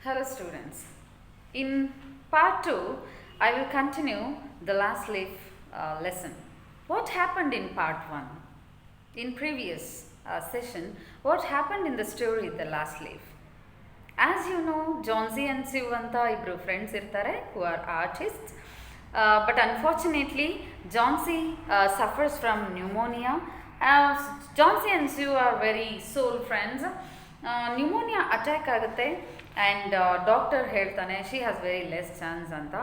Hello students. In part 2, I will continue the last leaf lesson. What happened in part 1? In previous session, what happened in the story The Last Leaf? As you know, Johnsy and Sue anta ibru friends irtare who are artists. But unfortunately, Johnsy suffers from pneumonia. Johnsy and Sue are very soul friends. Pneumonia attack ಆಗುತ್ತೆ and doctor ಹೇಳ್ತಾನೆ she has very less chance ಅಂತ,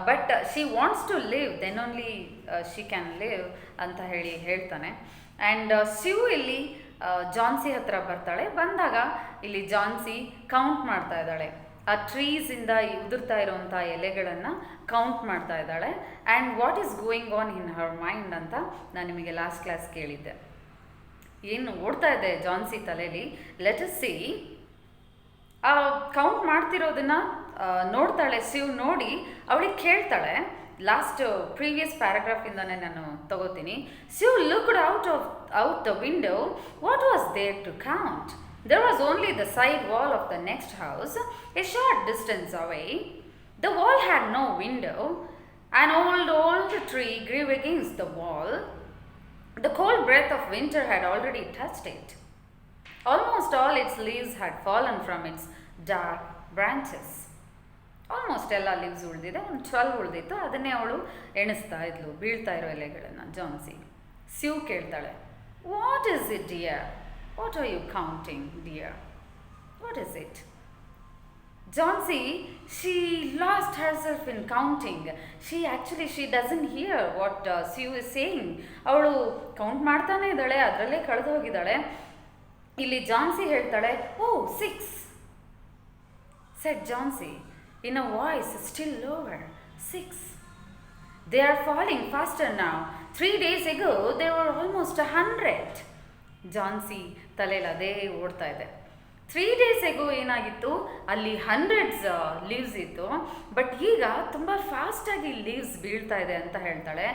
but she wants to live then only she can live ಅಂತ ಹೇಳ್ತಾನೆ. And ಸ್ಯೂ ಇಲ್ಲಿ ಜಾನ್ಸಿ ಹತ್ರ ಬರ್ತಾಳೆ. ಬಂದಾಗ ಇಲ್ಲಿ ಜಾನ್ಸಿ ಕೌಂಟ್ ಮಾಡ್ತಾ ಇದ್ದಾಳೆ, ಆ ಟ್ರೀಸಿಂದ ಉದುರ್ತಾ ಇರೋವಂಥ ಎಲೆಗಳನ್ನು ಕೌಂಟ್ ಮಾಡ್ತಾ ಇದ್ದಾಳೆ. And what is going on in Har mind ಅಂತ ನಾನು ನಿಮಗೆ ಲಾಸ್ಟ್ ಕ್ಲಾಸ್ ಕೇಳಿದ್ದೆ. ಏನು ಓಡ್ತಾ ಇದೆ ಜಾನ್ಸಿ ತಲೆಯಲ್ಲಿ, ಲೆಟ್ ಅಸ್ ಸಿ. ಕೌಂಟ್ ಮಾಡ್ತಿರೋದನ್ನ ನೋಡ್ತಾಳೆ ಸ್ಯೂ. ನೋಡಿ ಅವಳಿಗೆ ಕೇಳ್ತಾಳೆ, ಲಾಸ್ಟ್ ಪ್ರೀವಿಯಸ್ ಪ್ಯಾರಾಗ್ರಾಫಿಂದನೇ ನಾನು ತಗೋತೀನಿ. Sue looked out the window. What was there to count? There was only the side wall of the next house, a short distance away. The wall had no window. An old tree grew against the wall. The cold breath of winter had already touched it. Almost all its leaves had fallen from its dark branches. Almost ಎಲ್ಲ leaves ಉಳಿದಿದೆ, ಒಂದು 12 ಉಳಿದಿತ್ತು. ಅದನ್ನೇ ಅವಳು ಎಣಿಸ್ತಾ ಇದ್ಲು, ಬೀಳ್ತಾ ಇರೋ ಎಲೆಗಳನ್ನು. ಜಾನ್ಸಿ ಸ್ಯೂ ಕೇಳ್ತಾಳೆ, what is it dear? What are you counting, dear? What is it? Johnsy, she lost herself in counting. She doesn't hear what Sue is saying. ಅವಳು ಕೌಂಟ್ ಮಾಡ್ತಾನೆ ಇದ್ದಾಳೆ, ಅದರಲ್ಲೇ ಕಳೆದು ಹೋಗಿದ್ದಾಳೆ. ಇಲ್ಲಿ ಜಾನ್ಸಿ ಹೇಳ್ತಾಳೆ, ಓ 6, said Johnsy in a voice still lower. 6. They are falling faster now. 3 days ago they were almost 100. Jhansi ತಲೆಯಲ್ಲಿ ಅದೇ ಓಡ್ತಾ ಇದೆ. 3 days ago ಏನಾಗಿತ್ತು, ಅಲ್ಲಿ 100s ಲೀವ್ಸ್ ಇತ್ತು, ಬಟ್ ಈಗ ತುಂಬ ಫಾಸ್ಟಾಗಿ ಲೀವ್ಸ್ ಬೀಳ್ತಾ ಇದೆ ಅಂತ ಹೇಳ್ತಾಳೆ.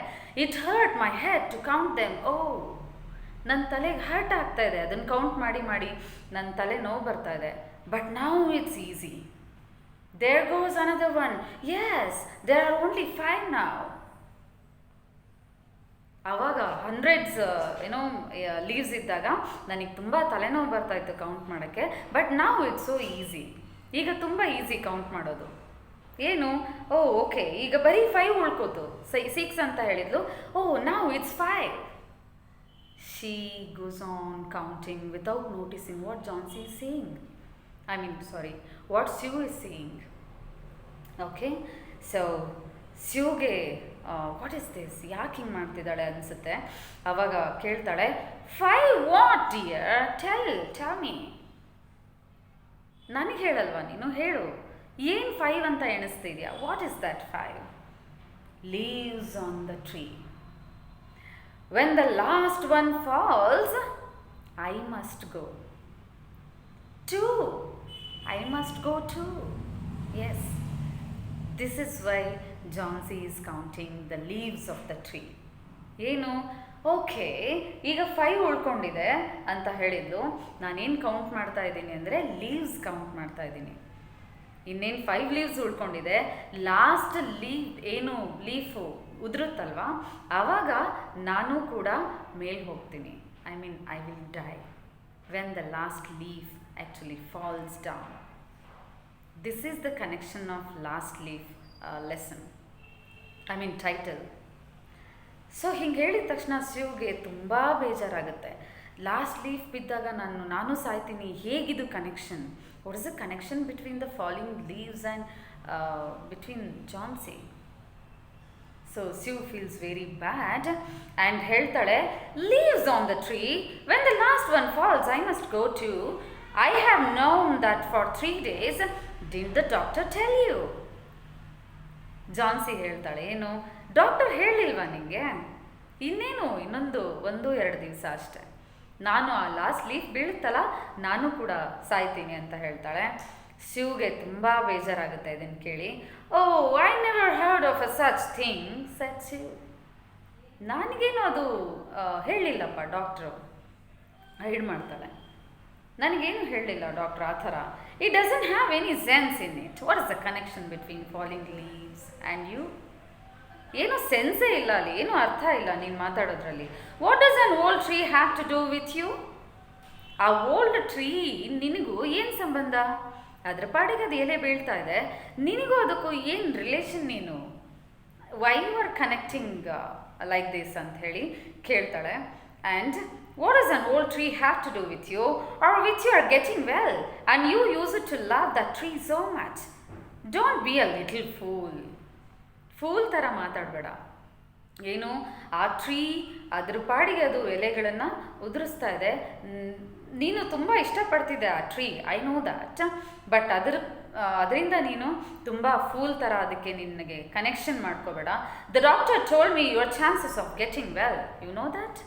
It hurt my head to count them. Oh, ನನ್ನ ತಲೆಗೆ ಹರ್ಟ್ ಆಗ್ತಾ ಇದೆ, ಅದನ್ನು ಕೌಂಟ್ ಮಾಡಿ ಮಾಡಿ ನನ್ನ ತಲೆ ನೋವು ಬರ್ತಾ ಇದೆ. But now it's easy. There goes another one. Yes, there are only 5 now. ಆವಾಗ 100s ಲೀವ್ಸ್ ಇದ್ದಾಗ ನನಗೆ ತುಂಬ ತಲೆನೋವು ಬರ್ತಾಯಿತ್ತು ಕೌಂಟ್ ಮಾಡೋಕ್ಕೆ. ಬಟ್ ನಾವು ಇಟ್ಸ್ ಸೋ ಈಸಿ. ಈಗ ತುಂಬ ಈಸಿ ಕೌಂಟ್ ಮಾಡೋದು. ಏನು, ಓ ಓಕೆ, ಈಗ ಬರೀ 5 ಉಳ್ಕೋತು. 6 ಅಂತ ಹೇಳಿದ್ಲು. ಓ ನಾವು it's 5. She goes on counting without noticing what Johnsy is saying. What Sue is saying. Okay, so ಸ್ಯೂಗೆ ವಾಟ್ ಇಸ್ ದಿಸ್, ಯಾಕೆ ಹಿಂಗೆ ಮಾಡ್ತಿದ್ದಾಳೆ ಅನಿಸುತ್ತೆ. ಆವಾಗ ಕೇಳ್ತಾಳೆ, 5 ವಾಟ್ ಡಿಯರ್? Tell me. ನನಗೆ ಹೇಳಲ್ವಾ ನೀನು, ಹೇಳು, ಏನು 5 ಅಂತ ಎಣಿಸ್ತಿದ್ಯಾ? What is that 5? Leaves on the tree. When the last one falls I must go. 2. I must go 2. Yes, this is why Johnsy is counting the leaves of the tree. ಏನು, okay, ಈಗ 5 ಉಳ್ಕೊಂಡಿದೆ ಅಂತ ಹೇಳಿದ್ಲು. ನಾನೇನು count ಮಾಡ್ತಾ ಇದ್ದೀನಿ ಅಂದರೆ leaves count ಮಾಡ್ತಾ ಇದ್ದೀನಿ. ಇನ್ನೇನು 5 ಲೀವ್ಸ್ ಉಳ್ಕೊಂಡಿದೆ. ಲಾಸ್ಟ್ ಲೀಫು ಉದುರುತ್ತಲ್ವ, ಆವಾಗ ನಾನು ಕೂಡ ಮೇಲೆ ಹೋಗ್ತೀನಿ. I will die when the last leaf actually falls down. This is the connection of last leaf lesson. Title. So ಹಿಂಗೆ ಹೇಳಿದ ತಕ್ಷಣ ಸ್ಯೂಗೆ ತುಂಬ ಬೇಜಾರಾಗುತ್ತೆ. ಲಾಸ್ಟ್ ಲೀಫ್ ಬಿದ್ದಾಗ ನಾನು ಸಾಯ್ತೀನಿ. ಹೇಗಿದು connection? What is the connection between the falling leaves and between Johnsy? So Sue feels very bad and ಹೇಳ್ತಾಳೆ, leaves on the tree. When the last one falls I must go too. I have known that for 3 days. Didn't the doctor tell you? Jhansi ಹೇಳ್ತಾಳೆ, ಏನು doctor ಹೇಳಿಲ್ವಾ ನಿಮಗೆ? ಇನ್ನೇನು, ಇನ್ನೊಂದು 1-2 ದಿವಸ ಅಷ್ಟೆ, ನಾನು ಆ ಲಾಸ್ಟ್ ಲೀಫ್ ಬೀಳುತ್ತಲ್ಲ, ನಾನು ಕೂಡ ಸಾಯ್ತೀನಿ ಅಂತ ಹೇಳ್ತಾಳೆ. ಸ್ಯೂಗೆ ತುಂಬ ಬೇಜಾರಾಗುತ್ತೆ ಇದನ್ನು ಕೇಳಿ. Oh, I never heard of a such thing said Sue. ನನಗೇನು ಅದು ಹೇಳಿಲ್ಲಪ್ಪ ಡಾಕ್ಟ್ರು. ಹೈಡ್ ಮಾಡ್ತಾಳೆ. ನನಗೇನು ಹೇಳಲಿಲ್ಲ ಡಾಕ್ಟ್ರ್ ಆ ಥರ. It doesn't have any sense in it. What is the connection between falling leaves and you? ಏನೂ ಸೆನ್ಸೇ ಇಲ್ಲ ಅಲ್ಲಿ, ಏನೂ ಅರ್ಥ ಇಲ್ಲ ನೀನು ಮಾತಾಡೋದ್ರಲ್ಲಿ. What does an old tree have to do with you? ಆ ಓಲ್ಡ್ ಟ್ರೀ ನಿನಗೂ ಏನು ಸಂಬಂಧ? ಅದ್ರ ಪಾಡಿಗೆ ಅದು ಎಲೆ ಬೀಳ್ತಾ ಇದೆ, ನಿನಗೂ ಅದಕ್ಕೂ ಏನು ರಿಲೇಷನ್? ನೀನು why you are connecting like this ಅಂತ ಹೇಳಿ ಕೇಳ್ತಾಳೆ. And what does an old tree have to do with you are with you are getting well and you use it to love that tree so much. Don't be a little fool ಥರ ಮಾತಾಡಬೇಡ. ಏನು ಆ tree ಅದ್ರ ಪಾಡಿಗೆ ಅದು ಎಲೆಗಳನ್ನು ಉದುರಿಸ್ತಾ ಇದೆ, ನೀನು ತುಂಬ ಇಷ್ಟಪಡ್ತಿದ್ದೆ ಆ tree, I know that, but ಅದರಿಂದ ನೀನು ತುಂಬ ಫೂಲ್ ಥರ ಅದಕ್ಕೆ ನಿನಗೆ ಕನೆಕ್ಷನ್ ಮಾಡ್ಕೋಬೇಡ. The doctor told me your chances of getting well, you know that.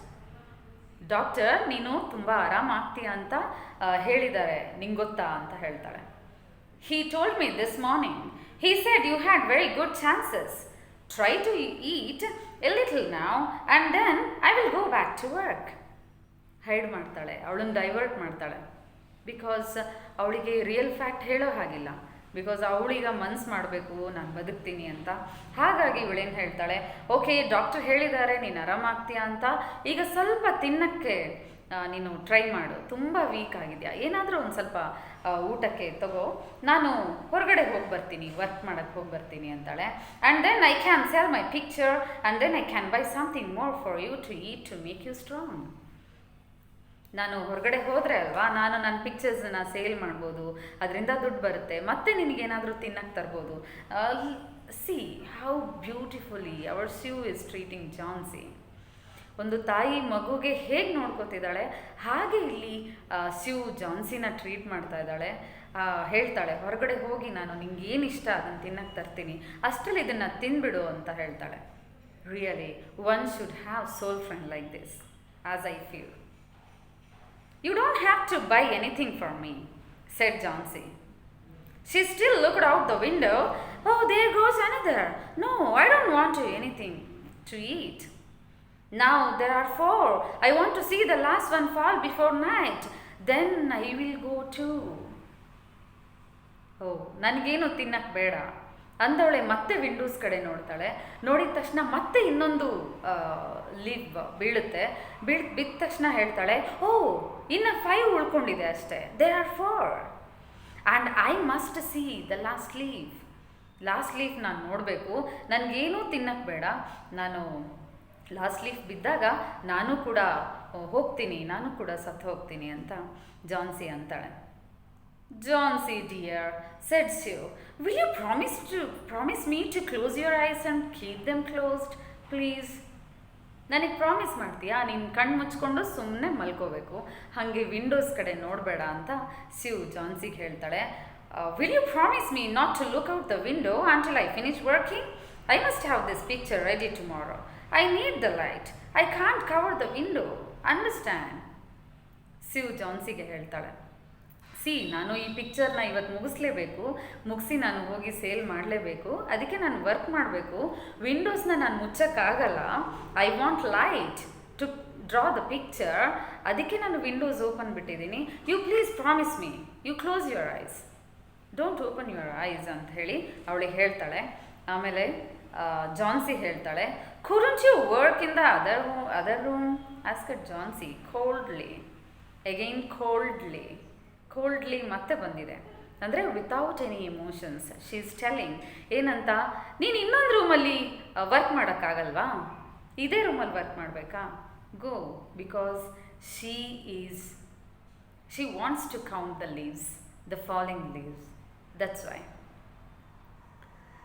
Doctor ನೀನು ತುಂಬ ಆರಾಮಾಗ್ತೀಯ ಅಂತ ಹೇಳಿದ್ದಾರೆ, ನಿಂಗೆ ಗೊತ್ತಾ ಅಂತ ಹೇಳ್ತಾಳೆ. He told me this morning, he said you had very good chances, try to eat a little now and then I will go back to work. Hide ಮಾಡ್ತಾಳೆ, ಅವಳನ್ನು ಡೈವರ್ಟ್ ಮಾಡ್ತಾಳೆ. ಬಿಕಾಸ್ ಅವಳಿಗೆ ರಿಯಲ್ ಫ್ಯಾಕ್ಟ್ ಹೇಳೋ ಹಾಗಿಲ್ಲ, because ಅವಳೀಗ ಮನ್ಸು ಮಾಡಬೇಕು ನಾನು ಬದುಕ್ತೀನಿ ಅಂತ. ಹಾಗಾಗಿ ಇವಳೇನು ಹೇಳ್ತಾಳೆ, ಓಕೆ ಡಾಕ್ಟರ್ ಹೇಳಿದ್ದಾರೆ ನೀನು ಆರಾಮಾಗ್ತೀಯಾ ಅಂತ, ಈಗ ಸ್ವಲ್ಪ ತಿನ್ನಕ್ಕೆ ನೀನು ಟ್ರೈ ಮಾಡು, ತುಂಬ ವೀಕ್ ಆಗಿದೆಯಾ, ಏನಾದರೂ ಒಂದು ಸ್ವಲ್ಪ ಊಟಕ್ಕೆ ತಗೋ, ನಾನು ಹೊರಗಡೆ ಹೋಗಿ ಬರ್ತೀನಿ, ವರ್ಕ್ ಮಾಡೋಕ್ಕೆ ಹೋಗಿ ಬರ್ತೀನಿ ಅಂತಾಳೆ. And then I can sell my picture and then I can buy something more for you to eat to make you strong. ನಾನು ಹೊರಗಡೆ ಹೋದರೆ ಅಲ್ವಾ, ನಾನು ನನ್ನ ಪಿಕ್ಚರ್ಸನ್ನು ಸೇಲ್ ಮಾಡ್ಬೋದು, ಅದರಿಂದ ದುಡ್ಡು ಬರುತ್ತೆ, ಮತ್ತೆ ನಿನಗೇನಾದರೂ ತಿನ್ನಕ್ಕೆ ತರ್ಬೋದು. See how beautifully our Sue is treating Johnsy. ಒಂದು ತಾಯಿ ಮಗುಗೆ ಹೇಗೆ ನೋಡ್ಕೋತಿದ್ದಾಳೆ ಹಾಗೆ ಇಲ್ಲಿ ಸ್ಯೂ ಜಾನ್ಸಿನ ಟ್ರೀಟ್ ಮಾಡ್ತಾ ಇದ್ದಾಳೆ. ಹೇಳ್ತಾಳೆ, ಹೊರಗಡೆ ಹೋಗಿ ನಾನು ನಿಂಗೆ ಏನು ಇಷ್ಟ ಅದನ್ನು ತಿನ್ನಕ್ಕೆ ತರ್ತೀನಿ, ಅಷ್ಟರಲ್ಲಿ ಇದನ್ನು ತಿಂದ್ಬಿಡು ಅಂತ ಹೇಳ್ತಾಳೆ. Really one should have soul friend like this as I feel. You don't have to buy anything for me, said Johnsy. She still looked out the window. Oh, there goes another. No, I don't want anything to eat. Now there are 4. I want to see the last one fall before night. Then I will go too. Oh, ನನಗೇನು ತಿನ್ನಕ್ಕೆ ಬೇಡ ಅಂದವಳೆ ಮತ್ತೆ Windows ಕಡೆ ನೋಡ್ತಾಳೆ. ನೋಡಿದ ತಕ್ಷಣ ಮತ್ತೆ ಇನ್ನೊಂದು ಲೀವ್ ಬೀಳುತ್ತೆ. ಬಿದ್ದ ತಕ್ಷಣ ಹೇಳ್ತಾಳೆ, ಓ ಇನ್ನು 5 ಉಳ್ಕೊಂಡಿದೆ ಅಷ್ಟೇ, there are 4 and I must see the last leaf ನಾನು ನೋಡಬೇಕು, ನನಗೇನೂ ತಿನ್ನಕ್ಕೆ ಬೇಡ, ನಾನು ಲಾಸ್ಟ್ ಲೀಫ್ ಬಿದ್ದಾಗ ನಾನು ಕೂಡ ಹೋಗ್ತೀನಿ, ನಾನು ಕೂಡ ಸತ್ತು ಹೋಗ್ತೀನಿ ಅಂತ ಜಾನ್ಸಿ ಅಂತಾಳೆ. Johnsy dear, said Sue, will you promise me to close your eyes and keep them closed, please? ನನಗೆ ಪ್ರಾಮಿಸ್ ಮಾಡ್ತೀಯಾ, ನೀನು ಕಣ್ಣು ಮುಚ್ಕೊಂಡು ಸುಮ್ಮನೆ ಮಲ್ಕೋಬೇಕು, ಹಾಗೆ ವಿಂಡೋಸ್ ಕಡೆ ನೋಡಬೇಡ ಅಂತ ಸ್ಯೂ ಜಾನ್ಸಿಗೆ ಹೇಳ್ತಾಳೆ. Will you promise me not to look out the window until I finish working? I must have this picture ready tomorrow. I need the light. I can't cover the window, understand? Sue ಜಾನ್ಸಿಗೆ ಹೇಳ್ತಾಳೆ, ನಾನು ಈ ಪಿಕ್ಚರ್ನ ಇವತ್ತು ಮುಗಿಸಿ ನಾನು ಹೋಗಿ sale ಮಾಡಲೇಬೇಕು, ಅದಕ್ಕೆ ನಾನು ವರ್ಕ್ ಮಾಡಬೇಕು, ವಿಂಡೋಸ್ನ ನಾನು ಮುಚ್ಚೋಕ್ಕಾಗಲ್ಲ. I want light to draw the picture, ಅದಕ್ಕೆ ನಾನು ವಿಂಡೋಸ್ ಓಪನ್ ಬಿಟ್ಟಿದ್ದೀನಿ. You please promise me, you close your eyes, don't open your eyes ಅಂತ ಹೇಳಿ ಅವಳಿಗೆ ಹೇಳ್ತಾಳೆ. ಆಮೇಲೆ ಜಾನ್ಸಿ ಹೇಳ್ತಾಳೆ, couldn't you work in the other room? asked Johnsy coldly. Again coldly ಮತ್ತೆ ಬಂದಿದೆ, ಅಂದರೆ without any emotions she is telling. ಏನಂತ, ನೀನು ಇನ್ನೊಂದು ರೂಮಲ್ಲಿ ವರ್ಕ್ ಮಾಡೋಕ್ಕಾಗಲ್ವಾ? ಇದೇ ರೂಮಲ್ಲಿ ವರ್ಕ್ ಮಾಡಬೇಕಾ? Go, because she wants to count the leaves, the falling leaves, that's why.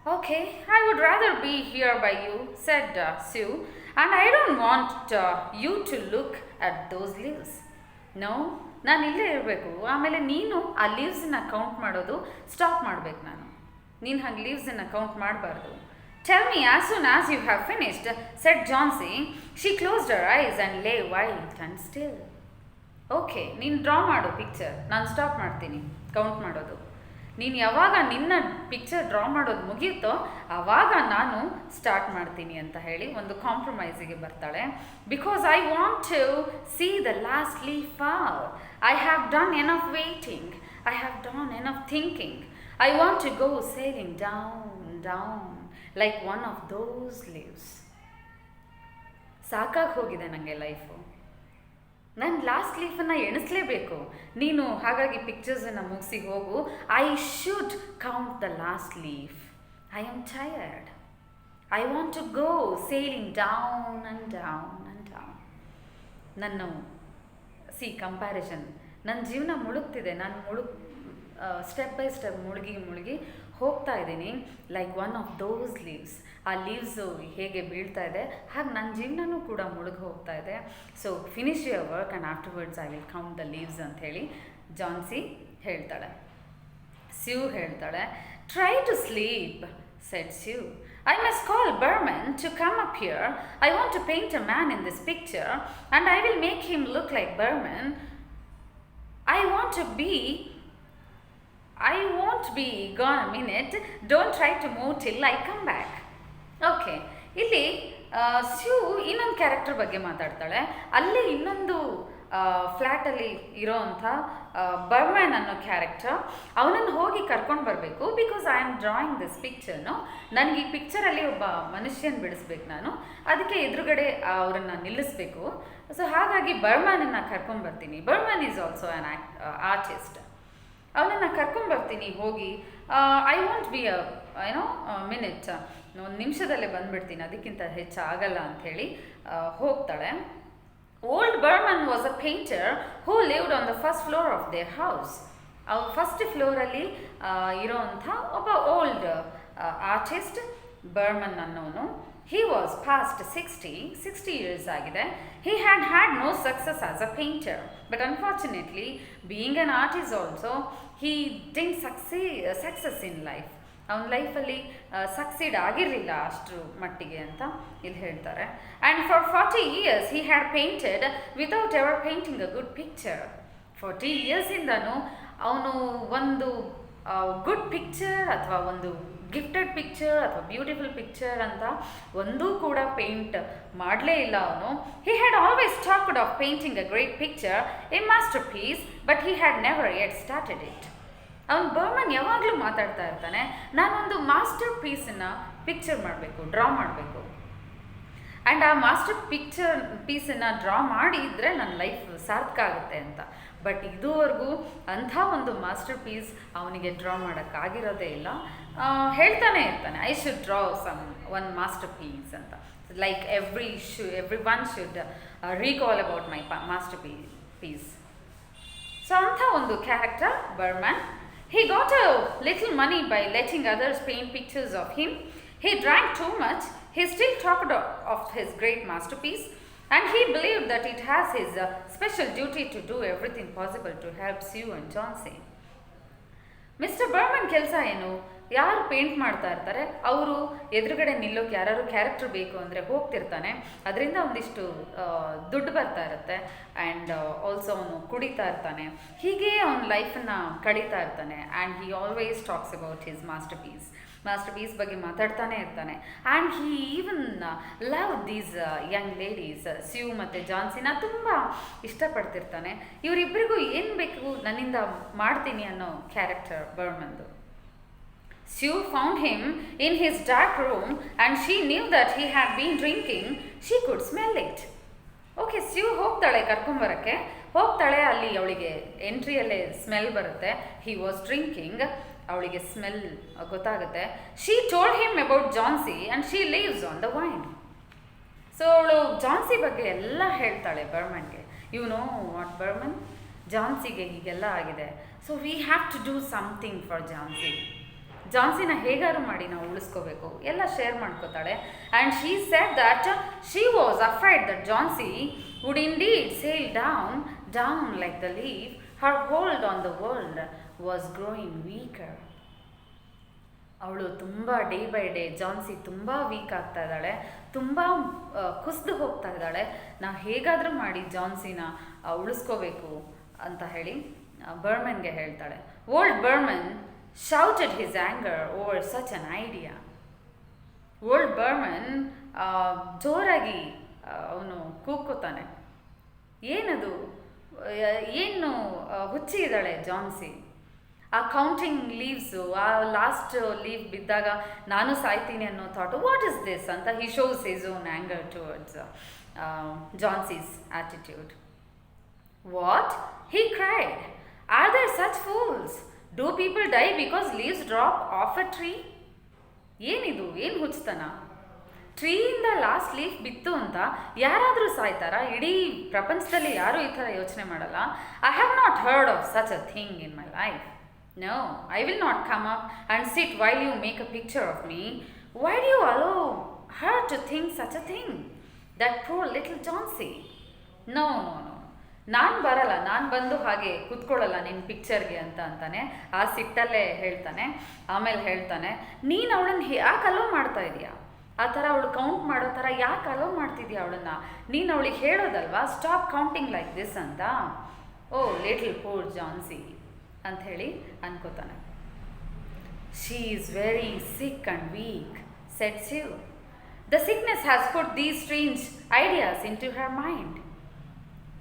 Okay, I would rather be here by you, said Sue, and I don't want you to look at those leaves. No, ನಾನು ಇಲ್ಲೇ ಇರಬೇಕು. ಆಮೇಲೆ ನೀನು ಆ ಲೀವ್ಸನ್ನ count ಮಾಡೋದು stop ಮಾಡಬೇಕು. ನೀನು ಹಾಗೆ ಲೀವ್ಸನ್ನು ಕೌಂಟ್ ಮಾಡಬಾರ್ದು. Tell me as soon as you have finished, said Johnsy. She closed her eyes and lay white and still. Okay, ನೀನು ಡ್ರಾ ಮಾಡು ಪಿಕ್ಚರ್, ನಾನು ಸ್ಟಾಪ್ ಮಾಡ್ತೀನಿ ಕೌಂಟ್ ಮಾಡೋದು. ನೀನು ಯಾವಾಗ ನಿನ್ನ ಪಿಕ್ಚರ್ ಡ್ರಾ ಮಾಡೋದು ಮುಗಿಯುತ್ತೋ ಆವಾಗ ನಾನು ಸ್ಟಾರ್ಟ್ ಮಾಡ್ತೀನಿ ಅಂತ ಹೇಳಿ ಒಂದು ಕಾಂಪ್ರಮೈಸಿಗೆ ಬರ್ತಾಳೆ. Because I want to see the last leaf fall. I have done enough waiting. I have done enough thinking. I want to go sailing down like one of those leaves. ಸಾಕಾಗಿ ಹೋಗಿದೆ ನನಗೆ life. ನಾನು last ಲೀಫನ್ನು ಎಣಿಸ್ಲೇಬೇಕು. ನೀನು ಹಾಗಾಗಿ ಪಿಕ್ಚರ್ಸನ್ನು ಮುಗಿಸಿ ಹೋಗು. I should count the last leaf. I am tired. I want to go sailing down and down and down. ನನ್ನ ಕಂಪ್ಯಾರಿಸನ್. ನನ್ನ ಜೀವನ ಮುಳುಗ್ತಿದೆ. ನಾನು ಸ್ಟೆಪ್ ಬೈ ಸ್ಟೆಪ್ ಮುಳುಗಿ ಹೋಗ್ತಾ ಇದ್ದೀನಿ like one of those leaves. ಆ ಲೀವ್ಸು ಹೇಗೆ ಬೀಳ್ತಾ ಇದೆ ಹಾಗೆ ನನ್ನ ಜೀವನನೂ ಕೂಡ ಮುಳುಗಿ ಹೋಗ್ತಾ ಇದೆ. So finish your work and afterwards I will count the leaves ಅಂಥೇಳಿ ಜಾನ್ಸಿ ಹೇಳ್ತಾಳೆ. ಸ್ಯೂ ಹೇಳ್ತಾಳೆ, try to sleep said Sue. I must call Berman to come up here. I want to paint a man in this picture and I will make him look like Berman. I won't be gone a minute. Don't try to move till I come back. Okay, ಇಲ್ಲಿ ಸ್ಯೂ ಇನ್ನೊಂದು character ಬಗ್ಗೆ ಮಾತಾಡ್ತಾಳೆ. ಅಲ್ಲಿ ಇನ್ನೊಂದು ಫ್ಲ್ಯಾಟಲ್ಲಿ ಇರೋವಂಥ Burgman ಅನ್ನೋ character, ಅವನನ್ನು ಹೋಗಿ ಕರ್ಕೊಂಡು ಬರಬೇಕು. Because I am drawing this ಪಿಕ್ಚರ್ನು. ನನಗೆ ಈ ಪಿಕ್ಚರಲ್ಲಿ ಒಬ್ಬ ಮನುಷ್ಯನ ಬಿಡಿಸ್ಬೇಕು ನಾನು. ಅದಕ್ಕೆ ಎದುರುಗಡೆ ಅವರನ್ನು ನಿಲ್ಲಿಸಬೇಕು. ಸೊ ಹಾಗಾಗಿ ಬರ್ಮ್ಯಾನನ್ನು ಕರ್ಕೊಂಬರ್ತೀನಿ. Burgman is also an artist. ಅವನನ್ನು ಕರ್ಕೊಂಬರ್ತೀನಿ ಹೋಗಿ. ಐ ವಾಂಟ್ ಬಿ ಮಿನಿಟ್, ಒಂದು ನಿಮಿಷದಲ್ಲೇ ಬಂದುಬಿಡ್ತೀನಿ, ಅದಕ್ಕಿಂತ ಹೆಚ್ಚು ಆಗಲ್ಲ ಅಂಥೇಳಿ ಹೋಗ್ತಾಳೆ. Old Berman was a painter who lived on the first floor of their house. ಅವ್ರು ಫಸ್ಟ್ ಫ್ಲೋರಲ್ಲಿ ಇರೋವಂಥ ಒಬ್ಬ ಓಲ್ಡ್ ಆರ್ಟಿಸ್ಟ್ ಬರ್ಮನ್ ಅನ್ನೋನು. He was past 60 years ಆಗಿದೆ. He had no success as a painter, but unfortunately, being an artist also, he didn't success in life. ಅವನ ಲೈಫಲ್ಲಿ succeed ಆಗಿರಲಿಲ್ಲ ಅಷ್ಟರ ಮಟ್ಟಿಗೆ ಅಂತ ಇಲ್ಲಿ ಹೇಳ್ತಾರೆ. And for 40 years he had painted without ever painting a good picture. 40 yearsಯಿಂದನೂ ಅವನು ಒಂದು ಗುಡ್ ಪಿಕ್ಚರ್ ಅಥವಾ ಒಂದು ಗಿಫ್ಟೆಡ್ ಪಿಕ್ಚರ್ ಅಥವಾ ಬ್ಯೂಟಿಫುಲ್ ಪಿಕ್ಚರ್ ಅಂತ ಒಂದೂ ಕೂಡ ಪೇಂಟ್ ಮಾಡಲೇ ಇಲ್ಲ ಅವನು. He had always talked of painting a great picture, a masterpiece, but he had never yet started it. ಅವನು ಬರ್ಮನ್ ಯಾವಾಗಲೂ ಮಾತಾಡ್ತಾ ಇರ್ತಾನೆ, ನಾನೊಂದು ಮಾಸ್ಟರ್ ಪಿಕ್ಚರ್ ಮಾಡಬೇಕು, ಡ್ರಾ ಮಾಡಬೇಕು. ಆ್ಯಂಡ್ ಆ ಮಾಸ್ಟರ್ ಪೀಸನ್ನು ಡ್ರಾ ಮಾಡಿದರೆ ನನ್ನ ಲೈಫ್ ಸಾರ್ಥಕ ಆಗುತ್ತೆ ಅಂತ. ಬಟ್ ಇದುವರೆಗೂ ಅಂಥ ಒಂದು ಮಾಸ್ಟರ್ ಪೀಸ್ ಅವನಿಗೆ ಡ್ರಾ ಮಾಡೋಕ್ಕಾಗಿರೋದೇ ಇಲ್ಲ. ಹೇಳ್ತಾನೆ ಇರ್ತಾನೆ, I should draw one masterpiece ಅಂತ. Like everyone should recall about my masterpiece. So ಅಂಥ ಒಂದು character Behrman. He got a little money by letting others paint pictures of him. He drank too much. He still talked of his great masterpiece, and he believed that it has his special duty to do everything possible to help Sue and Chauncey. Mister Berman ಕೆಲಸ ಏನು? ಯಾರು paint ಮಾಡ್ತಾ ಇರ್ತಾರೆ ಅವರು ಎದುರುಗಡೆ ನಿಲ್ಲೋಕೆ ಯಾರು character ಬೇಕು ಅಂದರೆ ಹೋಗ್ತಿರ್ತಾನೆ. ಅದರಿಂದ ಒಂದಿಷ್ಟು ದುಡ್ಡು ಬರ್ತಾ ಇರುತ್ತೆ. ಆ್ಯಂಡ್ ಆಲ್ಸೋ ಅವನು ಕುಡಿತಾ ಇರ್ತಾನೆ. ಹೀಗೆ ಅವನ ಲೈಫನ್ನು ಕಳೀತಾ ಇರ್ತಾನೆ. And he always talks about his masterpiece ಬಗ್ಗೆ ಮಾತಾಡ್ತಾನೆ ಇರ್ತಾನೆ. And he even love these young ladies, Sue ಮತ್ತು ಜಾನ್ಸಿನ ತುಂಬ ಇಷ್ಟಪಡ್ತಿರ್ತಾನೆ. ಇವರಿಬ್ಬರಿಗೂ ಏನು ಬೇಕು ನನ್ನಿಂದ ಮಾಡ್ತೀನಿ ಅನ್ನೋ character ಬರ್ಮನ್ದು. Sue found him in his dark room and she knew that he had been drinking. She could smell it. Okay, Sue ಹೋಗ್ತಾಳೆ ಕರ್ಕೊಂಬರೋಕ್ಕೆ. ಹೋಗ್ತಾಳೆ, ಅಲ್ಲಿ ಅವಳಿಗೆ ಎಂಟ್ರಿಯಲ್ಲೇ ಸ್ಮೆಲ್ ಬರುತ್ತೆ. He was drinking. ಅವಳಿಗೆ ಸ್ಮೆಲ್ ಗೊತ್ತಾಗುತ್ತೆ. She told him about Johnsy and she leaves on the vine. So ಅವಳು ಜಾನ್ಸಿ ಬಗ್ಗೆ ಎಲ್ಲ ಹೇಳ್ತಾಳೆ ಬರ್ಮನ್ಗೆ. ಯು ನೋ ವಾಟ್ ಬರ್ಮನ್, ಜಾನ್ಸಿಗೆ ಹೀಗೆಲ್ಲ ಆಗಿದೆ. So we have to do something for ಜಾನ್ಸಿನ ಹೇಗಾರು ಮಾಡಿ ನಾವು ಉಳಿಸ್ಕೋಬೇಕು ಎಲ್ಲ ಶೇರ್ ಮಾಡ್ಕೋತಾಳೆ. And she said that she was afraid that Johnsy wood indeed sale down like the leaf. Har hold on the world was growing weaker. ಅವಳು ತುಂಬ day by day Jhansi ತುಂಬ ವೀಕ್ ಆಗ್ತಾ ಇದ್ದಾಳೆ, ತುಂಬ ಕುಸಿದು ಹೋಗ್ತಾ ಇದ್ದಾಳೆ. ನಾವು ಹೇಗಾದರೂ ಮಾಡಿ ಜಾನ್ಸಿನ ಉಳಿಸ್ಕೋಬೇಕು ಅಂತ ಹೇಳಿ ಬರ್ಮನ್ಗೆ ಹೇಳ್ತಾಳೆ. Old Behrman shouted his anger over such an idea. Old Behrman ಜೋರಾಗಿ ಅವನು ಕೂಗ್ಕೋತಾನೆ. ಏನದು, ಏನು ಹುಚ್ಚಿ ಇದ್ದಾಳೆ ಜಾನ್ಸಿ. ಆ ಕೌಂಟಿಂಗ್ ಲೀವ್ಸು, ಆ ಲಾಸ್ಟ್ ಲೀವ್ ಬಿದ್ದಾಗ ನಾನು ಸಾಯ್ತೀನಿ ಅನ್ನೋ ಥಾಟ್, ವಾಟ್ ಇಸ್ ದಿಸ್ ಅಂತ he shows his own anger towards Johnsy's attitude. What, he cried, are there such fools? Do people die because leaves drop off a tree? ಏನಿದು, ಏನು ಹುಚ್ಚತನ? ಟ್ರೀಯಿಂದ last leaf ಬಿತ್ತು ಅಂತ ಯಾರಾದರೂ ಸಾಯ್ತಾರಾ? ಇಡೀ ಪ್ರಪಂಚದಲ್ಲಿ ಯಾರೂ ಈ ಥರ ಯೋಚನೆ ಮಾಡಲ್ಲ. I have not heard of such a thing in my life. No, I will not come up and sit while you make a picture of me. Why do you allow her to think such a thing? That poor little Johnsy. No. ನಾನು ಬರಲ್ಲ, ನಾನು ಬಂದು ಹಾಗೆ ಕೂತ್ಕೊಳ್ಳಲ್ಲ ನಿನ್ನ ಪಿಕ್ಚರ್ಗೆ ಅಂತಾನೆ ಆ ಸಿಟ್ಟಲ್ಲೇ ಹೇಳ್ತಾನೆ. ಆಮೇಲೆ ಹೇಳ್ತಾನೆ, ನೀನು ಅವಳನ್ನು ಯಾಕೆ ಅಲೋ ಮಾಡ್ತಾ ಇದೀಯಾ? ಆ ಥರ ಅವಳು ಕೌಂಟ್ ಮಾಡೋ ಥರ ಯಾಕೆ ಅಲೋ ಮಾಡ್ತಿದ್ಯಾ ಅವಳನ್ನು? ನೀನು ಅವಳಿಗೆ ಹೇಳೋದಲ್ವಾ ಸ್ಟಾಪ್ ಕೌಂಟಿಂಗ್ ಲೈಕ್ ದಿಸ್ ಅಂತ. ಓ ಲಿಟಲ್ ಪೂರ್ ಜಾನ್ಸಿ ಅಂಥೇಳಿ ಅನ್ಕೋತಾನೆ. She is very sick and weak said ಶಿವ್. The sickness has put these strange ideas into her mind.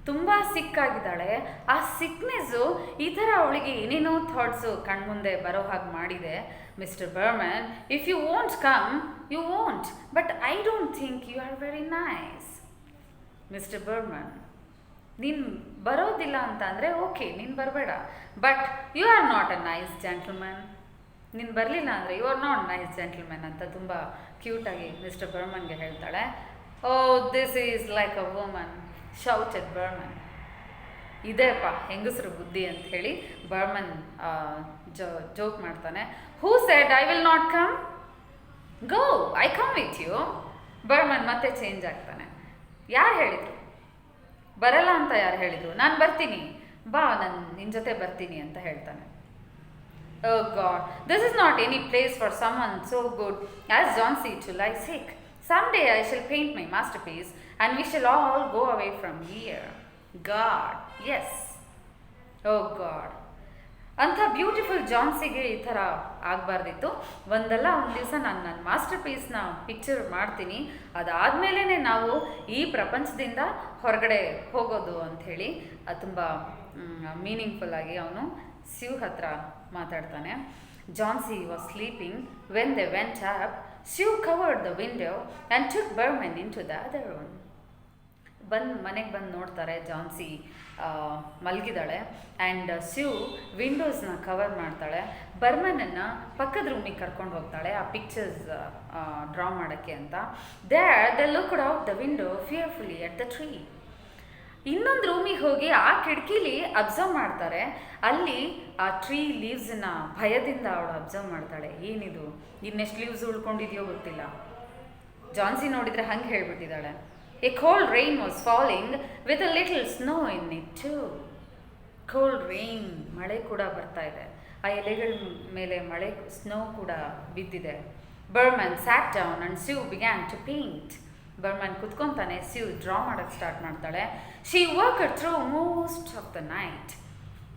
ತುಂಬ ಸಿಕ್ಕಾಗಿದ್ದಾಳೆ. ಆ ಸಿಕ್ನೆಸ್ಸು ಈ ಥರ ಅವಳಿಗೆ ಏನೇನೋ ಥಾಟ್ಸು ಕಣ್ಮುಂದೆ ಬರೋ ಹಾಗೆ ಮಾಡಿದೆ. Mister Behrman, if you won't come you won't, but I don't think you are very nice. Mister Behrman, ನೀನು ಬರೋದಿಲ್ಲ ಅಂತ ಅಂದರೆ ಓಕೆ, ನೀನು ಬರಬೇಡ, but you are not a nice gentleman. ನೀನು ಬರಲಿಲ್ಲ ಅಂದರೆ you are not nice gentleman ಅಂತ ತುಂಬ ಕ್ಯೂಟಾಗಿ ಮಿಸ್ಟರ್ ಬರ್ಮನ್ಗೆ ಹೇಳ್ತಾಳೆ. Oh this is like a woman shouted Behrman. ಇದೇಪ್ಪ ಹೆಂಗಸರು ಬುದ್ಧಿ ಅಂತ ಹೇಳಿ ಬರ್ಮನ್ ಜೋಕ್ ಮಾಡ್ತಾನೆ. Who said I will not come? Go, I come with you. Berman ಮತ್ತೆ ಚೇಂಜ್ ಆಗ್ತಾನೆ. ಯಾರು ಹೇಳಿದರು ಬರಲ್ಲ ಅಂತ? ಯಾರು ಹೇಳಿದರು? ನಾನು ಬರ್ತೀನಿ, ಬಾ, ನಾನು ನಿನ್ನ ಜೊತೆ ಬರ್ತೀನಿ ಅಂತ ಹೇಳ್ತಾನೆ. Oh God, this is not any place for someone so good as Johnsy to lie sick. Someday I shall paint my masterpiece and we shall all go away from here. God, yes. Oh God. ಅಂಥ beautiful ಜಾನ್ಸಿಗೆ ಈ ಥರ ಆಗಬಾರ್ದಿತ್ತು. ಒಂದಲ್ಲ ಒಂದು ದಿವಸ ನಾನು ನನ್ನ master ಪೀಸ್ನ picture ಮಾಡ್ತೀನಿ, ಅದಾದಮೇಲೆ ನಾವು ಈ ಪ್ರಪಂಚದಿಂದ ಹೊರಗಡೆ ಹೋಗೋದು ಅಂಥೇಳಿ ತುಂಬ ಮೀನಿಂಗ್ಫುಲ್ಲಾಗಿ ಅವನು ಶಿವ್ ಹತ್ರ ಮಾತಾಡ್ತಾನೆ. Johnsy was sleeping when they went up. Shiv covered the window and took Berman in to the other room. ಮನೆಗೆ ಬಂದು ನೋಡ್ತಾರೆ, ಜಾನ್ಸಿ ಮಲಗಿದ್ದಾಳೆ. ಆ್ಯಂಡ್ ಶಿವ್ ವಿಂಡೋಸ್ನ ಕವರ್ ಮಾಡ್ತಾಳೆ. ಬರ್ಮನನ್ನು ಪಕ್ಕದ ರೂಮಿಗೆ ಕರ್ಕೊಂಡು ಹೋಗ್ತಾಳೆ ಆ ಪಿಕ್ಚರ್ಸ್ ಡ್ರಾ ಮಾಡೋಕ್ಕೆ ಅಂತ. There they looked out the window fearfully at the tree. ಇನ್ನೊಂದು ರೂಮಿಗೆ ಹೋಗಿ ಆ ಕಿಟಕಿಲಿ ಅಬ್ಸರ್ವ್ ಮಾಡ್ತಾರೆ. ಅಲ್ಲಿ ಆ ಟ್ರೀ ಲೀವ್ಸನ್ನ ಭಯದಿಂದ ಅವಳು ಅಬ್ಸರ್ವ್ ಮಾಡ್ತಾಳೆ. ಏನಿದು, ಇನ್ನೆಷ್ಟು ಲೀವ್ಸ್ ಉಳ್ಕೊಂಡಿದೆಯೋ ಗೊತ್ತಿಲ್ಲ. ಜಾನ್ಸಿ ನೋಡಿದರೆ ಹಂಗೆ ಹೇಳ್ಬಿಟ್ಟಿದ್ದಾಳೆ. A cold rain was falling with a little snow in it too. Cold rain, ಮಳೆ ಕೂಡ ಬರ್ತಾ ಇದೆ. ಆ ಎಲೆಗಳ ಮೇಲೆ ಮಳೆ ಸ್ನೋ ಕೂಡ ಬಿದ್ದಿದೆ. Behrman sat down and Sue began to paint. Behrman ಕುತ್ಕೊತಾನೆ, Sue ಡ್ರಾ ಮಾಡೋಕ್ಕೆ ಸ್ಟಾರ್ಟ್ ಮಾಡ್ತಾಳೆ. She worked through most of the night.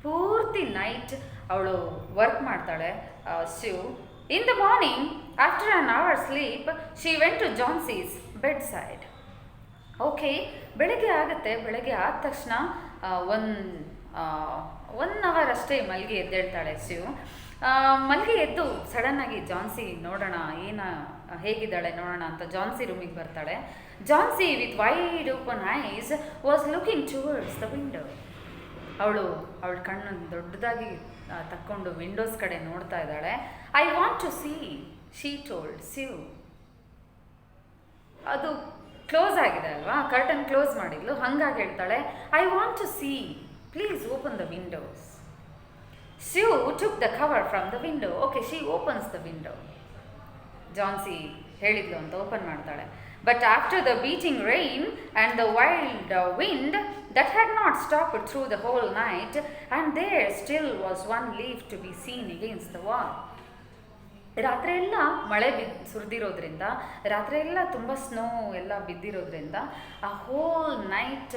ಪೂರ್ತಿ ನೈಟ್ ಅವಳು ವರ್ಕ್ ಮಾಡ್ತಾಳೆ Sue. In the morning, after an hour's sleep, she went to Johnsy's bedside. Okay, ಬೆಳಗ್ಗೆ ಆಗುತ್ತೆ. ಬೆಳಗ್ಗೆ ಆದ ತಕ್ಷಣ ಒನ್ ಅವರ್ ಅಷ್ಟೇ ಮಲ್ಗಿ ಎದ್ದೇಳ್ತಾಳೆ ಶಿವ್. ಮಲ್ಗಿ ಎದ್ದು ಸಡನ್ನಾಗಿ ಜಾನ್ಸಿ ನೋಡೋಣ ಹೇಗಿದ್ದಾಳೆ ನೋಡೋಣ ಅಂತ ಜಾನ್ಸಿ ರೂಮಿಗೆ ಬರ್ತಾಳೆ. Johnsy with wide open eyes was looking towards the window. ಅವಳ ಕಣ್ಣು ದೊಡ್ಡದಾಗಿ ತಕ್ಕೊಂಡು ವಿಂಡೋಸ್ ಕಡೆ ನೋಡ್ತಾ ಇದ್ದಾಳೆ. I want to see, she told Shiv. ಅದು ಕ್ಲೋಸ್ ಆಗಿದೆ ಅಲ್ವಾ, ಕರ್ಟನ್ ಕ್ಲೋಸ್ ಮಾಡಿದ್ಲು, ಹಾಗಾಗಿ ಹೇಳ್ತಾಳೆ, I want to see, please open the windows. Shiv took the cover from the window. Okay, she opens the window. Johnsy ಹೇಳಿದ್ಲು ಅಂತ ಓಪನ್ ಮಾಡ್ತಾಳೆ. But after the beating rain and the wild wind that had not stopped through the whole night and there still was one leaf to be seen against the wall. ರಾತ್ರಿ ಎಲ್ಲ ಮಳೆ ಸುರಿದಿರೋದ್ರಿಂದ, ರಾತ್ರಿ ಎಲ್ಲ ತುಂಬ snow ಎಲ್ಲ ಬಿದ್ದಿರೋದ್ರಿಂದ ಆ whole night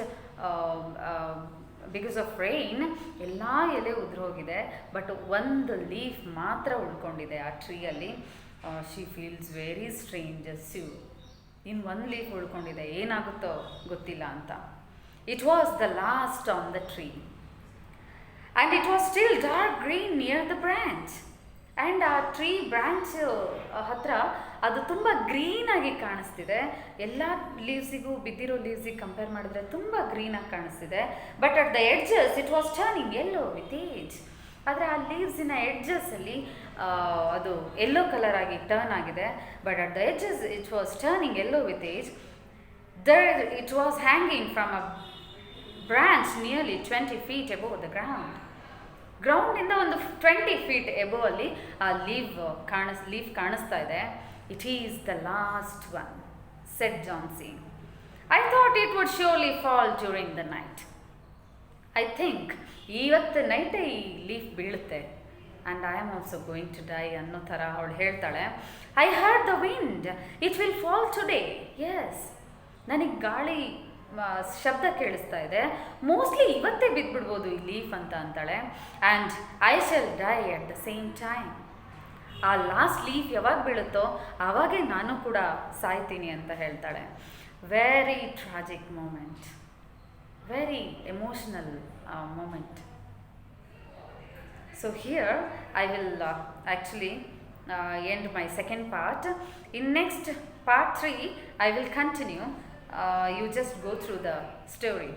because of rain ಎಲ್ಲ ಎಲೆ ಉದುರೋಗಿದೆ, ಬಟ್ ಒಂದು ಲೀಫ್ ಮಾತ್ರ ಉಳ್ಕೊಂಡಿದೆ ಆ ಟ್ರೀಯಲ್ಲಿ. She feels very strange Sue. ಇನ್ನು ಒಂದು ಲೀಫ್ ಉಳ್ಕೊಂಡಿದೆ, ಏನಾಗುತ್ತೋ ಗೊತ್ತಿಲ್ಲ ಅಂತ. It was the last on the tree and it was still dark green near the branch. And ಆ ಟ್ರೀ ಬ್ರ್ಯಾಂಚ್ ಹತ್ರ ಅದು ತುಂಬ ಗ್ರೀನಾಗಿ ಕಾಣಿಸ್ತಿದೆ. ಎಲ್ಲ ಲೀವ್ಸಿಗೂ ಬಿದ್ದಿರೋ ಲೀವ್ಸಿಗೆ ಕಂಪೇರ್ ಮಾಡಿದ್ರೆ ತುಂಬ ಗ್ರೀನಾಗಿ ಕಾಣಿಸ್ತಿದೆ. But at the edges it was turning yellow with age. ಆದರೆ ಆ ಲೀವ್ಸಿನ ಎಡ್ಜಸ್ಸಲ್ಲಿ ಅದು ಯೆಲ್ಲೋ ಕಲರ್ ಆಗಿ ಟರ್ನ್ ಆಗಿದೆ. But at the edges it was turning yellow with age. There it was hanging from a branch nearly 20 feet above the ಗ್ರೌಂಡಿಂದ ಒಂದು 20 feet above ಅಲ್ಲಿ ಆ ಲೀಫ್ ಕಾಣಿಸ್ತಾ ಇದೆ. It is the last one, said Johnsy. I thought it would surely fall during the night. I think ಇವತ್ತು ನೈಟೇ ಈ leaf ಬೀಳುತ್ತೆ and I am also going to die ಅನ್ನೋ ಥರ ಅವಳು ಹೇಳ್ತಾಳೆ. I heard the wind, it will fall today. Yes, ನನಗೆ ಗಾಳಿ ಶಬ್ದ ಕೇಳಿಸ್ತಾ ಇದೆ, ಮೋಸ್ಟ್ಲಿ ಇವತ್ತೇ ಬಿದ್ದುಬಿಡ್ಬೋದು ಈ ಲೀಫ್ ಅಂತ ಅಂತಾಳೆ. And I shall die at the same time. ಆ ಲಾಸ್ಟ್ ಲೀಫ್ ಯಾವಾಗ ಬೀಳುತ್ತೋ ಆವಾಗೇ ನಾನು ಕೂಡ ಸಾಯ್ತೀನಿ ಅಂತ ಹೇಳ್ತಾಳೆ. Very tragic moment, very emotional moment. So here I will actually end my second part. In next part 3 I will continue. You just go through the story.